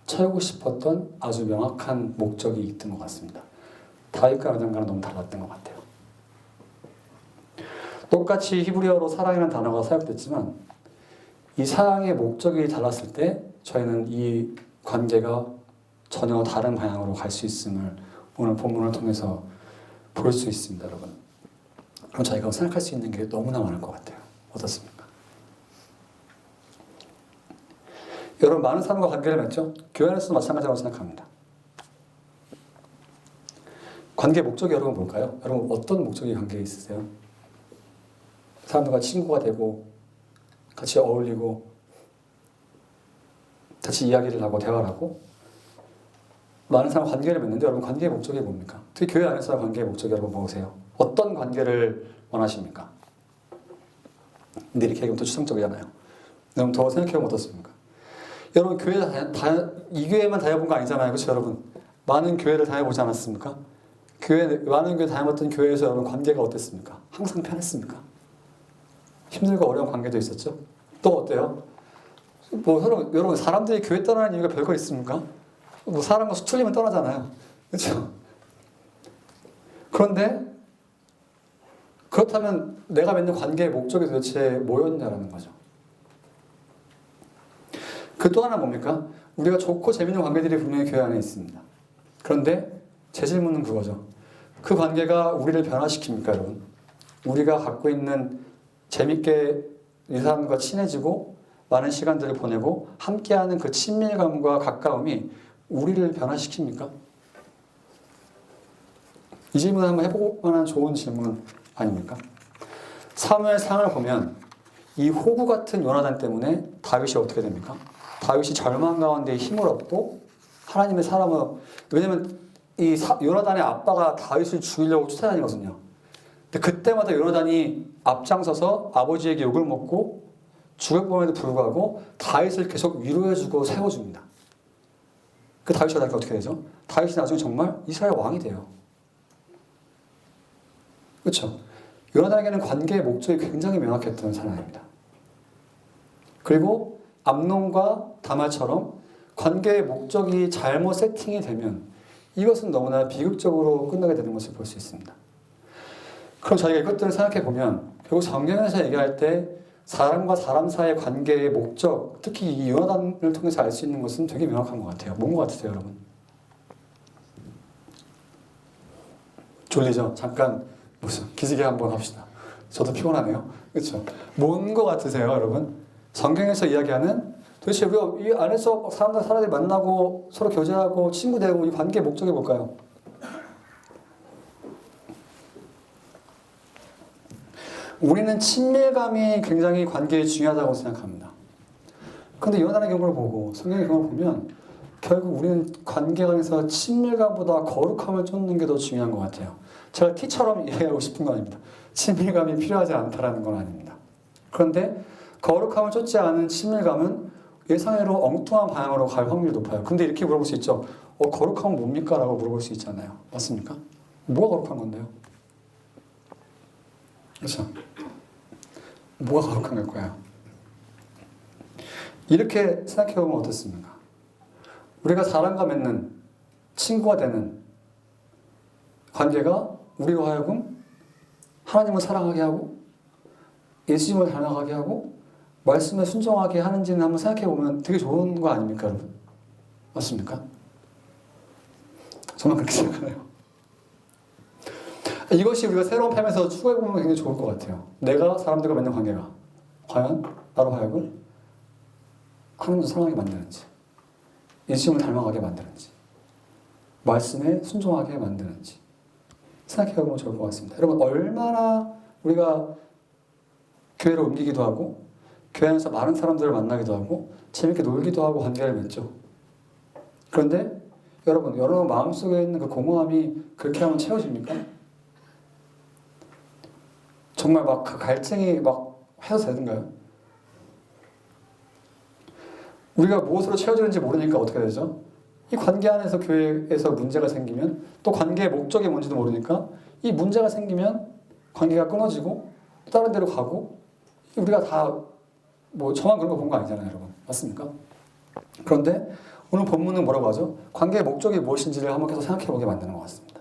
채우고 싶었던 아주 명확한 목적이 있던 것 같습니다. 다윗과 요나단과는 너무 달랐던 것 같아요. 똑같이 히브리어로 사랑이라는 단어가 사용됐지만 이 사랑의 목적이 달랐을 때 저희는 이 관계가 전혀 다른 방향으로 갈 수 있음을 오늘 본문을 통해서 볼 수 있습니다, 여러분. 그럼 저희가 생각할 수 있는 게 너무나 많을 것 같아요. 어떻습니까? 여러분, 많은 사람과 관계를 맺죠? 교회 안에서도 마찬가지라고 생각합니다. 관계 목적이 여러분 뭘까요? 여러분 어떤 목적이 관계에 있으세요? 사람들과 친구가 되고 같이 어울리고 같이 이야기를 하고 대화를 하고 많은 사람 관계를 맺는데 여러분 관계의 목적이 뭡니까? 특히 교회 안에서 관계의 목적이 여러분 뭐세요? 어떤 관계를 원하십니까? 근데 이렇게 얘기하면 더 추상적이잖아요. 여러분 더 생각해보면 어떻습니까? 여러분 교회 이 교회만 다녀본 거 아니잖아요. 그렇죠 여러분? 많은 교회를 다녀보지 않았습니까? 많은 교회 다녀봤던 교회에서 여러분 관계가 어땠습니까? 항상 편했습니까? 힘들고 어려운 관계도 있었죠? 또 어때요? 여러분 사람들이 교회 떠나는 이유가 별거 있습니까? 사람과 수틀리면 떠나잖아요. 그렇죠? 그런데 그렇다면 내가 맺는 관계의 목적이 도대체 뭐였냐라는 거죠. 그 또 하나 뭡니까? 우리가 좋고 재밌는 관계들이 분명히 교회 안에 있습니다. 그런데 제 질문은 그거죠. 그 관계가 우리를 변화시킵니까, 여러분? 우리가 갖고 있는 재밌게 이 사람과 친해지고 많은 시간들을 보내고 함께하는 그 친밀감과 가까움이 우리를 변화시킵니까? 이 질문을 한번 해볼 만한 좋은 질문 아닙니까? 사무엘상을 보면 이 호구 같은 요나단 때문에 다윗이 어떻게 됩니까? 다윗이 절망 가운데 힘을 얻고 하나님의 사람을 왜냐면 요나단의 아빠가 다윗을 죽이려고 쫓아다니거든요. 근데 그때마다 요나단이 앞장서서 아버지에게 욕을 먹고 죽을 뻔에도 불구하고 다윗을 계속 위로해주고 세워줍니다. 그 다윗이 나니까 어떻게 되죠? 다윗이 나중에 정말 이스라엘 왕이 돼요. 그렇죠? 요나단에게는 관계의 목적이 굉장히 명확했던 사람입니다. 그리고 암논과 다말처럼 관계의 목적이 잘못 세팅이 되면 이것은 너무나 비극적으로 끝나게 되는 것을 볼 수 있습니다. 그럼 저희가 이것들을 생각해 보면 결국 성경에서 얘기할 때 사람과 사람 사이의 관계의 목적, 특히 이 요나단을 통해서 알 수 있는 것은 되게 명확한 것 같아요. 뭔 것 같으세요, 여러분? 졸리죠? 잠깐 무슨 기지개 한번 합시다. 저도 피곤하네요. 그렇죠? 뭔 것 같으세요, 여러분? 성경에서 이야기하는 도대체 우리가 이 안에서 사람들이 만나고 서로 교제하고 친구 되고 이 관계의 목적이 뭘까요? 우리는 친밀감이 굉장히 관계에 중요하다고 생각합니다. 그런데 요나단의 경우를 보고 성경의 경우를 보면 결국 우리는 관계 안에서 친밀감보다 거룩함을 쫓는 게 더 중요한 것 같아요. 제가 티처럼 이해하고 싶은 건 아닙니다. 친밀감이 필요하지 않다라는 건 아닙니다. 그런데 거룩함을 쫓지 않은 친밀감은 예상외로 엉뚱한 방향으로 갈 확률이 높아요. 근데 이렇게 물어볼 수 있죠. 거룩함은 뭡니까? 라고 물어볼 수 있잖아요. 맞습니까? 뭐가 거룩한 건데요? 그렇죠? 뭐가 거룩한 걸까요? 이렇게 생각해보면 어떻습니까? 우리가 사람과 맺는 친구가 되는 관계가 우리로 하여금 하나님을 사랑하게 하고 예수님을 닮아가게 하고 말씀에 순종하게 하는지는 한번 생각해보면 되게 좋은 거 아닙니까, 여러분? 맞습니까? 저는 그렇게 생각해요. 이것이 우리가 새로운 팸에서 추구해보면 굉장히 좋을 것 같아요. 내가 사람들과 맺는 관계가 과연 나로 하여금 하나님을 사랑하게 만드는지 예수님을 닮아가게 만드는지 말씀에 순종하게 만드는지 생각해보면 좋을 것 같습니다. 여러분 얼마나 우리가 교회를 옮기기도 하고 교회 안에서 많은 사람들을 만나기도 하고 재밌게 놀기도 하고 관계를 맺죠. 그런데 여러분 마음속에 있는 그 공허함이 그렇게 하면 채워집니까? 정말 막 그 갈증이 막 해서 되는가요? 우리가 무엇으로 채워지는지 모르니까 어떻게 되죠? 이 관계 안에서 교회에서 문제가 생기면 또 관계의 목적이 뭔지도 모르니까 이 문제가 생기면 관계가 끊어지고 또 다른 데로 가고 우리가 다 뭐 저만 그런 거 본 거 아니잖아요, 여러분. 맞습니까? 그런데 오늘 본문은 뭐라고 하죠? 관계의 목적이 무엇인지를 한번 계속 생각해보게 만드는 것 같습니다.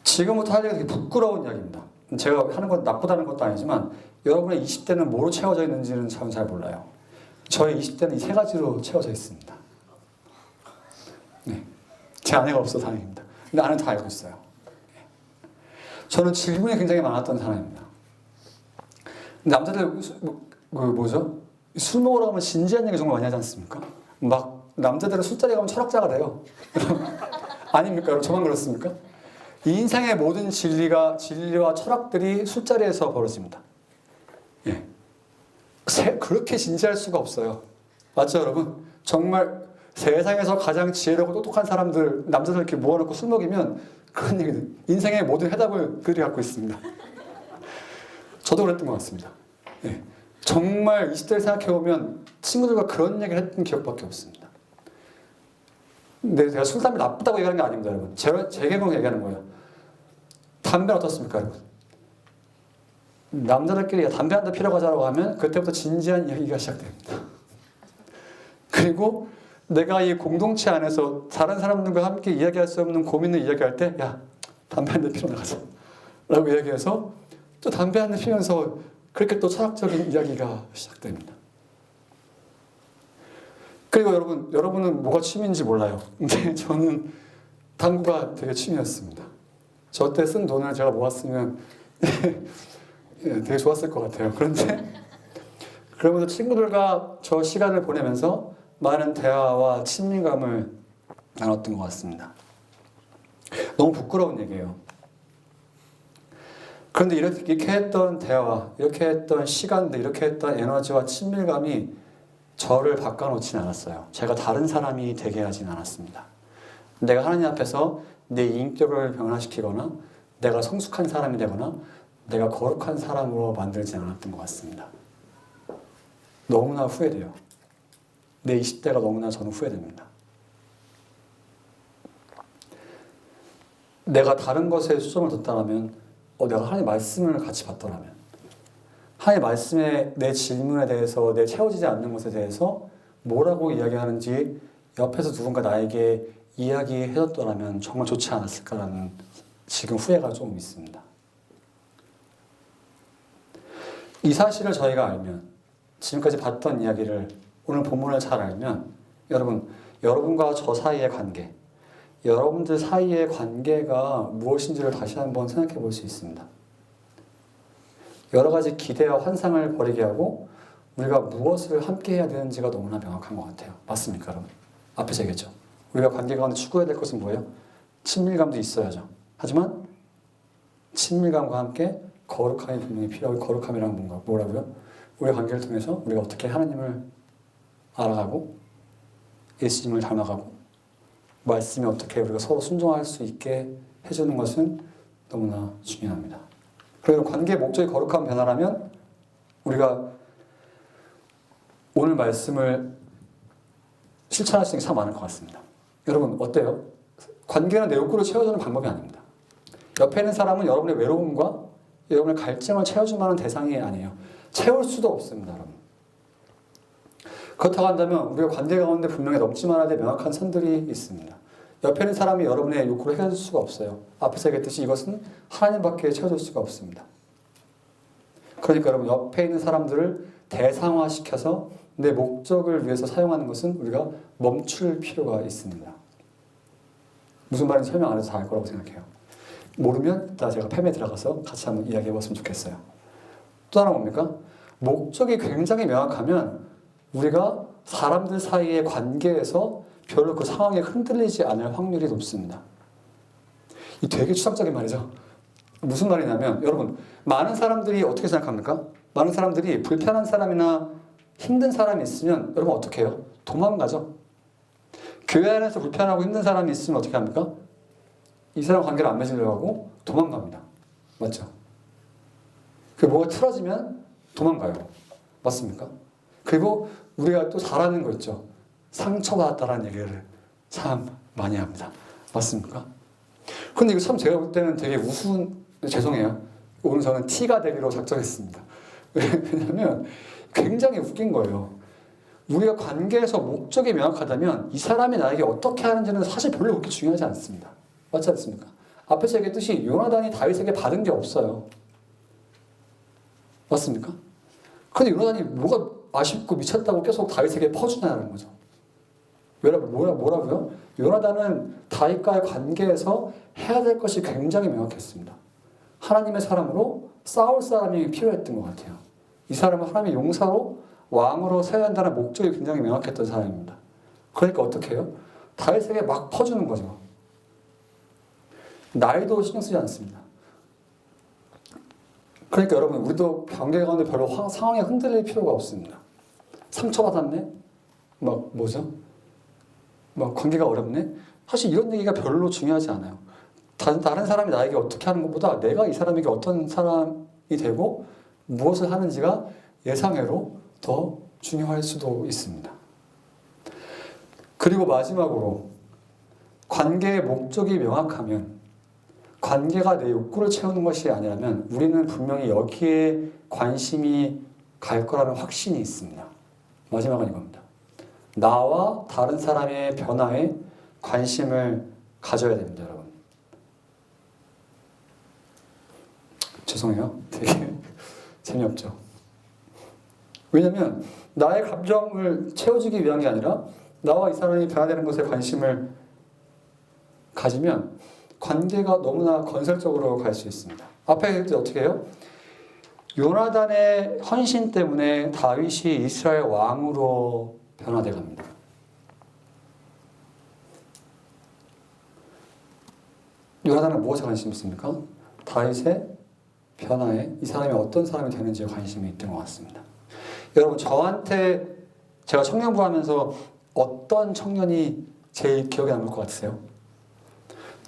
지금부터 할 얘기가 되게 부끄러운 이야기입니다. 제가 하는 건 나쁘다는 것도 아니지만 여러분의 20대는 뭐로 채워져 있는지는 저는 잘 몰라요. 저의 20대는 이 세 가지로 채워져 있습니다. 네. 제 아내가 없어서 다행입니다. 근데 아내는 다 알고 있어요. 저는 질문이 굉장히 많았던 사람입니다. 남자들 술 먹으러 가면 진지한 얘기 정말 많이 하지 않습니까? 막 남자들은 술자리 가면 철학자가 돼요. 아닙니까? 여러분 저만 그렇습니까? 이 인생의 모든 진리와 철학들이 술자리에서 벌어집니다. 예. 그렇게 진지할 수가 없어요. 맞죠, 여러분? 정말 세상에서 가장 지혜롭고 똑똑한 사람들, 남자들 이렇게 모아놓고 술 먹이면 그런 얘기들, 인생의 모든 해답을 그들이 갖고 있습니다. 저도 그랬던 것 같습니다. 네. 정말 20대를 생각해보면 친구들과 그런 얘기를 했던 기억밖에 없습니다. 근데 제가 술, 담배 나쁘다고 얘기하는 게 아닙니다, 여러분. 제 개그로 얘기하는 거예요. 담배는 어떻습니까, 여러분? 남자들끼리 담배 한 대 피러 가자고 하면 그때부터 진지한 이야기가 시작됩니다. 그리고 내가 이 공동체 안에서 다른 사람들과 함께 이야기할 수 없는 고민을 이야기할 때, 야, 담배 한 대 피러 나가자. 라고 이야기해서 또 담배 한 대 피면서 그렇게 또 철학적인 이야기가 시작됩니다. 그리고 여러분은 뭐가 취미인지 몰라요. 근데 저는 당구가 되게 취미였습니다. 저 때 쓴 돈을 제가 모았으면 되게 좋았을 것 같아요. 그런데 그러면서 친구들과 저 시간을 보내면서 많은 대화와 친밀감을 나눴던 것 같습니다. 너무 부끄러운 얘기예요. 그런데 이렇게 했던 대화, 이렇게 했던 시간들, 이렇게 했던 에너지와 친밀감이 저를 바꿔놓지는 않았어요. 제가 다른 사람이 되게 하진 않았습니다. 내가 하나님 앞에서 내 인격을 변화시키거나 내가 성숙한 사람이 되거나 내가 거룩한 사람으로 만들지 않았던 것 같습니다. 너무나 후회돼요. 내 20대가 너무나 저는 후회됩니다. 내가 다른 것에 수정을 뒀다면, 내가 하나님의 말씀을 같이 봤더라면, 하나님의 말씀에 내 질문에 대해서, 내 채워지지 않는 것에 대해서 뭐라고 이야기하는지 옆에서 누군가 나에게 이야기해줬더라면 정말 좋지 않았을까라는 지금 후회가 조금 있습니다. 이 사실을 저희가 알면, 지금까지 봤던 이야기를 오늘 본문을 잘 알면 여러분과 저 사이의 관계, 여러분들 사이의 관계가 무엇인지를 다시 한번 생각해 볼 수 있습니다. 여러 가지 기대와 환상을 버리게 하고 우리가 무엇을 함께 해야 되는지가 너무나 명확한 것 같아요. 맞습니까, 여러분? 앞에서 얘기했죠. 우리가 관계 가운데 추구해야 될 것은 뭐예요? 친밀감도 있어야죠. 하지만 친밀감과 함께 거룩함이 분명히 필요하고, 거룩함이란 뭐라고요? 우리의 관계를 통해서 우리가 어떻게 하나님을 알아가고 예수님을 닮아가고 말씀에 어떻게 우리가 서로 순종할 수 있게 해주는 것은 너무나 중요합니다. 그리고 관계의 목적이 거룩한 변화라면 우리가 오늘 말씀을 실천할 수 있는 게 참 많을 것 같습니다. 여러분 어때요? 관계는 내 욕구를 채워주는 방법이 아닙니다. 옆에 있는 사람은 여러분의 외로움과 여러분의 갈증을 채워줄 만한 대상이 아니에요. 채울 수도 없습니다, 여러분. 그렇다고 한다면 우리가 관계 가운데 분명히 넘지 말아야 될 명확한 선들이 있습니다. 옆에 있는 사람이 여러분의 욕구를 해결할 수가 없어요. 앞에서 얘기했듯이 이것은 하나님밖에 채워줄 수가 없습니다. 그러니까 여러분 옆에 있는 사람들을 대상화시켜서 내 목적을 위해서 사용하는 것은 우리가 멈출 필요가 있습니다. 무슨 말인지 설명 안 해도 다 알 거라고 생각해요. 모르면 이따 제가 팸에 들어가서 같이 한번 이야기해 봤으면 좋겠어요. 또 하나 뭡니까? 목적이 굉장히 명확하면 우리가 사람들 사이의 관계에서 별로 그 상황에 흔들리지 않을 확률이 높습니다. 이 되게 추상적인 말이죠. 무슨 말이냐면 여러분 많은 사람들이 어떻게 생각합니까? 많은 사람들이 불편한 사람이나 힘든 사람이 있으면 여러분 어떻게 해요? 도망가죠. 교회 안에서 불편하고 힘든 사람이 있으면 어떻게 합니까? 이 사람 관계를 안 맺으려고 하고 도망갑니다. 맞죠? 그 뭐가 틀어지면 도망가요. 맞습니까? 그리고 우리가 또 잘하는 거 있죠. 상처받았다라는 얘기를 참 많이 합니다. 맞습니까? 근데 이거 참 제가 볼 때는 되게 우스운, 죄송해요. 오늘 저는 T가 되기로 작정했습니다. 왜냐하면 굉장히 웃긴 거예요. 우리가 관계에서 목적이 명확하다면 이 사람이 나에게 어떻게 하는지는 사실 별로 그렇게 중요하지 않습니다. 맞지 않습니까? 앞에서 얘기했듯이 요나단이 다윗에게 받은 게 없어요. 맞습니까? 근데 요나단이 뭐가 아쉽고 미쳤다고 계속 다윗에게 퍼주냐는 거죠. 뭐라고요? 요나단은 다윗과의 관계에서 해야 될 것이 굉장히 명확했습니다. 하나님의 사람으로 싸울 사람이 필요했던 것 같아요. 이 사람은 하나님의 용사로 왕으로 세워야 한다는 목적이 굉장히 명확했던 사람입니다. 그러니까 어떻게 해요? 다윗에게 막 퍼주는 거죠. 나이도 신경 쓰지 않습니다. 그러니까 여러분 우리도 관계 가운데 별로 상황에 흔들릴 필요가 없습니다. 상처받았네? 막 뭐죠? 뭐 관계가 어렵네? 사실 이런 얘기가 별로 중요하지 않아요. 다른 사람이 나에게 어떻게 하는 것보다 내가 이 사람에게 어떤 사람이 되고 무엇을 하는지가 예상외로 더 중요할 수도 있습니다. 그리고 마지막으로 관계의 목적이 명확하면 관계가 내 욕구를 채우는 것이 아니라면 우리는 분명히 여기에 관심이 갈 거라는 확신이 있습니다. 마지막은 이겁니다. 나와 다른 사람의 변화에 관심을 가져야 됩니다, 여러분. 죄송해요. 되게 재미없죠. 왜냐면 나의 감정을 채워주기 위한 게 아니라 나와 이 사람이 변화되는 것에 관심을 가지면 관계가 너무나 건설적으로 갈 수 있습니다. 앞에 어떻게 해요? 요나단의 헌신 때문에 다윗이 이스라엘 왕으로 변화돼 갑니다. 요나단은 무엇에 관심이 있습니까? 다윗의 변화에 이 사람이 어떤 사람이 되는지에 관심이 있던 것 같습니다. 여러분, 저한테 제가 청년부 하면서 어떤 청년이 제일 기억에 남을 것 같으세요?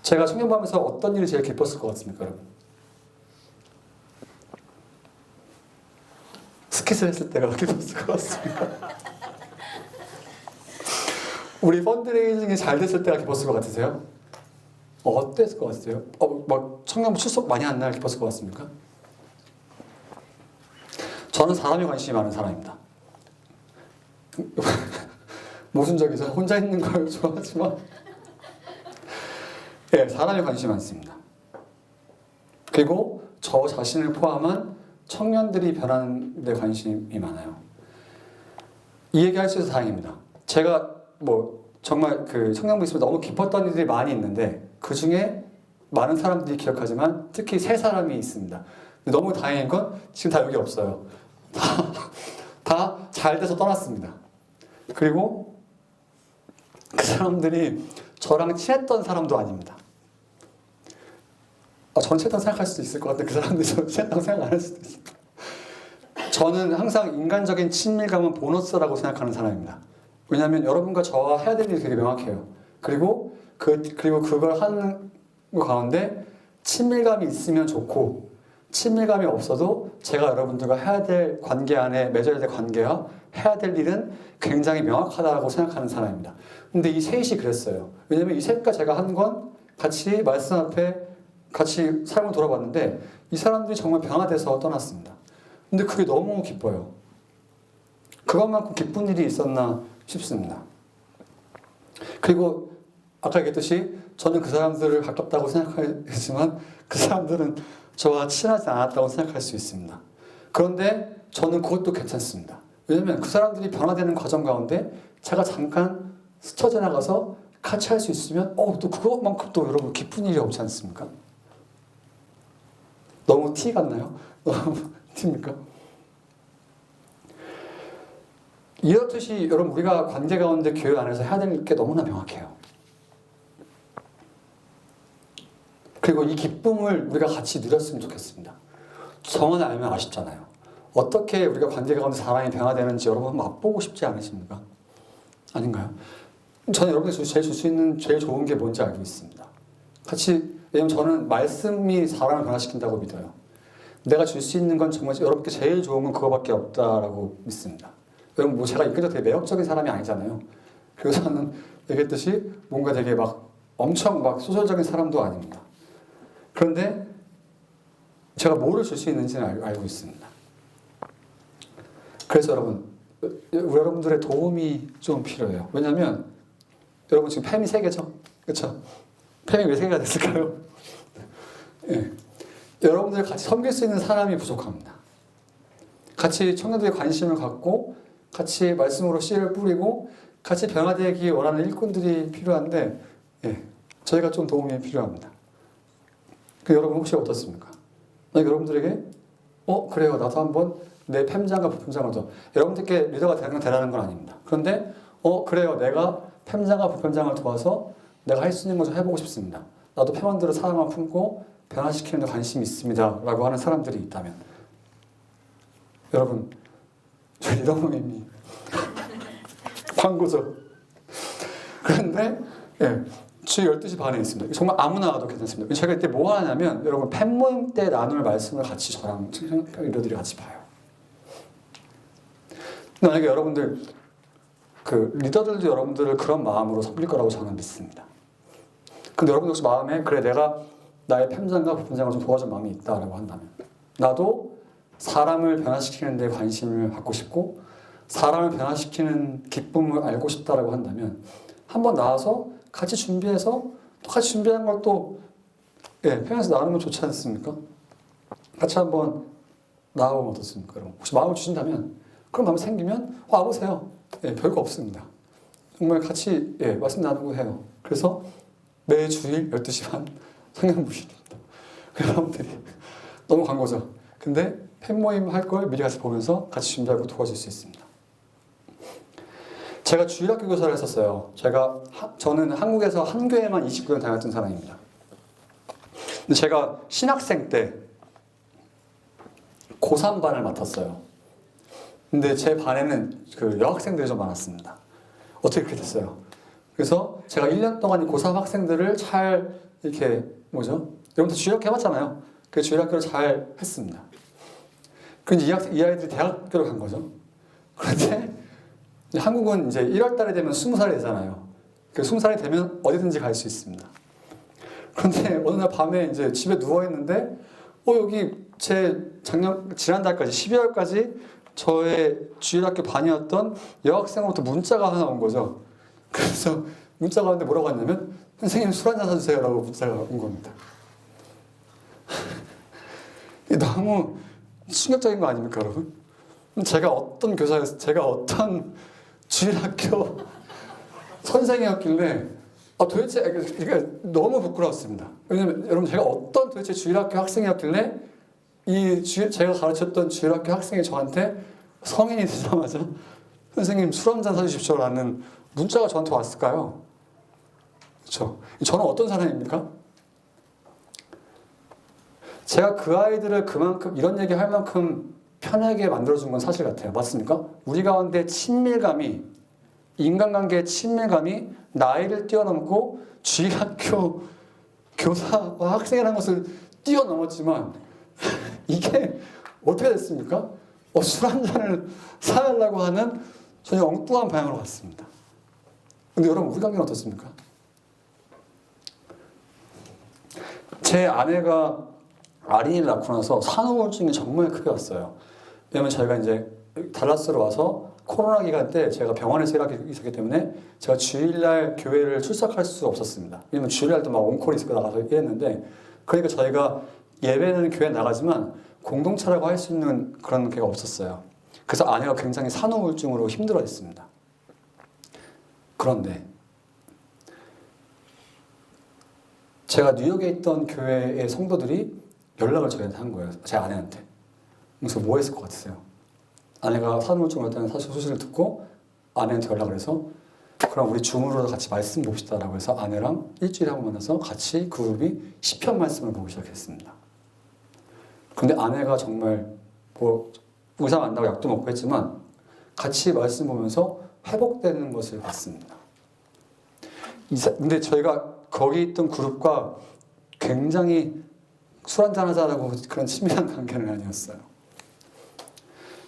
제가 청년부 하면서 어떤 일이 제일 기뻤을 것 같습니까, 여러분? 스킷을 했을 때가 기뻤을 것 같습니다. 우리 펀드레이징이 잘 됐을 때가 기뻤을 것 같으세요? 어땠을 것 같으세요? 막 청년부 출석 많이 한 날 기뻤을 것 같습니까? 저는 사람에 관심이 많은 사람입니다. 모순적이죠. 혼자 있는 걸 좋아하지만 네, 사람에 관심이 많습니다. 그리고 저 자신을 포함한 청년들이 변하는 데 관심이 많아요. 이 얘기 할 수 있어서 다행입니다. 제가 정말 그 청년부 있으면 너무 기뻤던 일들이 많이 있는데 그 중에 많은 사람들이 기억하지만 특히 세 사람이 있습니다. 근데 너무 다행인 건 지금 다 여기 없어요. 다 잘 돼서 떠났습니다. 그리고 그 사람들이 저랑 친했던 사람도 아닙니다. 저는 친했다고 생각할 수도 있을 것 같은데 그 사람들이 저는 친했다고 생각 안 할 수도 있어요. 저는 항상 인간적인 친밀감은 보너스라고 생각하는 사람입니다. 왜냐하면 여러분과 저와 해야 될 일이 되게 명확해요. 그리고 그걸 하는 것 가운데 친밀감이 있으면 좋고 친밀감이 없어도 제가 여러분들과 해야 될 관계 안에 맺어야 될 관계와 해야 될 일은 굉장히 명확하다고 생각하는 사람입니다. 근데 이 셋이 그랬어요. 왜냐면 이 셋과 제가 한 건 같이 말씀 앞에 같이 삶을 돌아봤는데 이 사람들이 정말 변화돼서 떠났습니다. 근데 그게 너무 기뻐요. 그것만큼 기쁜 일이 있었나 싶습니다. 그리고 아까 얘기했듯이 저는 그 사람들을 가깝다고 생각하지만 그 사람들은 저와 친하지 않았다고 생각할 수 있습니다. 그런데 저는 그것도 괜찮습니다. 왜냐하면 그 사람들이 변화되는 과정 가운데 제가 잠깐 스쳐 지나가서 같이 할 수 있으면 또 그것만큼 또 여러분 기쁜 일이 없지 않습니까? 너무 티 같나요? 너무 티입니까? 이렇듯이 여러분 우리가 관계 가운데 교회 안에서 해야 될 게 너무나 명확해요. 그리고 이 기쁨을 우리가 같이 누렸으면 좋겠습니다. 저만 알면 아쉽잖아요. 어떻게 우리가 관계 가운데 사람이 변화되는지 여러분 맛보고 싶지 않으십니까? 아닌가요? 저는 여러분이 제일 줄 수 있는 제일 좋은 게 뭔지 알고 있습니다. 왜냐면 저는 말씀이 사람을 변화시킨다고 믿어요. 내가 줄 수 있는 건 정말 여러분께 제일 좋은 건 그거밖에 없다라고 믿습니다. 여러분 제가 인격적으로 되게 매력적인 사람이 아니잖아요. 그래서 저는 얘기했듯이 뭔가 되게 엄청 소설적인 사람도 아닙니다. 그런데 제가 뭐를 줄 수 있는지는 알고 있습니다. 그래서 여러분들의 도움이 좀 필요해요. 왜냐하면 여러분 지금 팸이 3개죠? 그렇죠? 팸이 왜 3개가 됐을까요? 네. 여러분들 같이 섬길 수 있는 사람이 부족합니다. 같이 청년들의 관심을 갖고 같이 말씀으로 씨를 뿌리고 같이 변화되기 원하는 일꾼들이 필요한데 저희가 좀 도움이 필요합니다. 여러분 혹시 어떻습니까? 여러분들에게 그래요 나도 한번 내 팸장과 부팸장을 줘. 여러분들께 리더가 되라는 건 아닙니다. 그런데 그래요 내가 팸장과 부팸장을 도와서 내가 할 수 있는 걸 좀 해보고 싶습니다. 나도 팸원들을 사랑을 품고 변화시키는 데 관심이 있습니다 라고 하는 사람들이 있다면 여러분 저희 리더 모임이 광고죠. 그런데 주일 12시 반에 있습니다. 정말 아무나 와도 괜찮습니다. 제가 이때 뭐 하냐면 여러분 팬모임 때 나눌 말씀을 같이 저랑 친구들이 같이 봐요. 만약에 여러분들 그 리더들도 여러분들을 그런 마음으로 섬길 거라고 저는 믿습니다. 근데 여러분 혹시 마음에 그래 내가 나의 팬장과 부편장을 좀 도와줄 마음이 있다라고 한다면 나도 사람을 변화시키는 데 관심을 갖고 싶고 사람을 변화시키는 기쁨을 알고 싶다라고 한다면 한번 나와서 같이 준비해서 또 같이 준비한 걸 또 편에서 나누면 좋지 않습니까? 같이 한번 나와보면 어떻습니까? 여러분 혹시 마음을 주신다면 그런 마음이 생기면 와보세요. 별거 없습니다. 정말 같이 말씀 나누고 해요. 그래서 매주일 12시 반 성경부실입니다. 여러분들이 너무 광고죠. 근데 팬모임 할 걸 미리 같이 보면서 같이 준비하고 도와줄 수 있습니다. 제가 주일학교 교사를 했었어요. 저는 한국에서 한 교회만 29년 다녔던 사람입니다. 근데 제가 신학생 때 고3반을 맡았어요. 근데 제 반에는 그 여학생들이 좀 많았습니다. 어떻게 그렇게 됐어요? 그래서 제가 1년 동안 고3 학생들을 잘 이렇게 여러분들 주일학교 해봤잖아요. 그 주일학교를 잘 했습니다. 그런데 이 아이들이 대학교를 간 거죠. 그런데 한국은 이제 1월 달에 되면 20살이 되잖아요. 그 20살이 되면 어디든지 갈 수 있습니다. 그런데 어느 날 밤에 이제 집에 누워있는데, 여기 지난달까지, 12월까지 저의 주일학교 반이었던 여학생으로부터 문자가 하나 온 거죠. 그래서 문자가 왔는데 뭐라고 왔냐면, 선생님 술 한잔 사주세요. 라고 문자가 온 겁니다. 너무 충격적인 거 아닙니까, 여러분? 제가 어떤 교사였어요? 제가 어떤 주일학교 선생이었길래 도대체 그러니까 너무 부끄러웠습니다. 왜냐면 여러분 제가 어떤 도대체 주일학교 학생이었길래 제가 가르쳤던 주일학교 학생이 저한테 성인이 되자마자 선생님 술 한잔 사주십시오라는 문자가 저한테 왔을까요? 그렇죠? 저는 어떤 사람입니까? 제가 그 아이들을 그만큼 이런 얘기 할 만큼 편하게 만들어준 건 사실 같아요. 맞습니까? 우리 가운데 친밀감이, 인간관계의 친밀감이 나이를 뛰어넘고 주일학교 교사와 학생이라는 것을 뛰어넘었지만 이게 어떻게 됐습니까? 술 한 잔을 사달라고 하는 전혀 엉뚱한 방향으로 갔습니다. 근데 여러분 우리 관계는 어떻습니까? 제 아내가 아린이를 낳고 나서 산후우울증이 정말 크게 왔어요. 왜냐면 저희가 이제 달라스로 와서 코로나 기간 때 제가 병원에서 일하고 있었기 때문에 제가 주일날 교회를 출석할 수 없었습니다. 왜냐면 주일날도 막 온콜이 있고 나가서 일했는데, 그러니까 저희가 예배는 교회 나가지만 공동체라고 할 수 있는 그런 게 없었어요. 그래서 아내가 굉장히 산후우울증으로 힘들어했습니다. 그런데 제가 뉴욕에 있던 교회의 성도들이 연락을 저희한테 한 거예요. 제 아내한테. 그래서 뭐 했을 것 같으세요? 아내가 산후우울증을 했다는 소식을 듣고 아내한테 연락을 해서 그럼 우리 줌으로 같이 말씀 봅시다라고 해서 아내랑 일주일에 한 번 만나서 같이 그룹이 시편 말씀을 보기 시작했습니다. 근데 아내가 정말 의사 만나고 약도 먹고 했지만 같이 말씀 보면서 회복되는 것을 봤습니다. 근데 저희가 거기 있던 그룹과 굉장히 술 한잔 하자라고 그런 친밀한 관계는 아니었어요.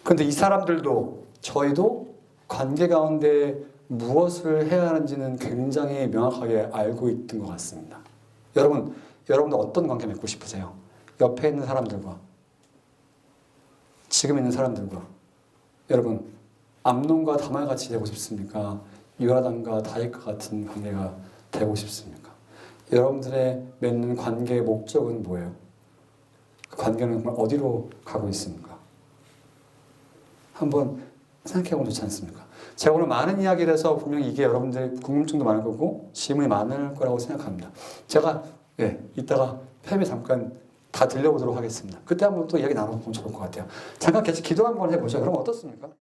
그런데 이 사람들도 저희도 관계 가운데 무엇을 해야 하는지는 굉장히 명확하게 알고 있던 것 같습니다. 여러분들 어떤 관계 맺고 싶으세요? 옆에 있는 사람들과, 지금 있는 사람들과. 여러분 암논과 다말 같이 되고 싶습니까? 요나단과 다윗과 같은 관계가 되고 싶습니까? 여러분들의 맺는 관계의 목적은 뭐예요? 그 관계는 정말 어디로 가고 있습니까? 한번 생각해보면 좋지 않습니까? 제가 오늘 많은 이야기를 해서 분명히 이게 여러분들의 궁금증도 많을 거고 질문이 많을 거라고 생각합니다. 제가 이따가 팸에 잠깐 다 들려보도록 하겠습니다. 그때 한번 또 이야기 나눠보면 좋을 것 같아요. 잠깐 같이 기도 한번 해보죠. 그럼 어떻습니까?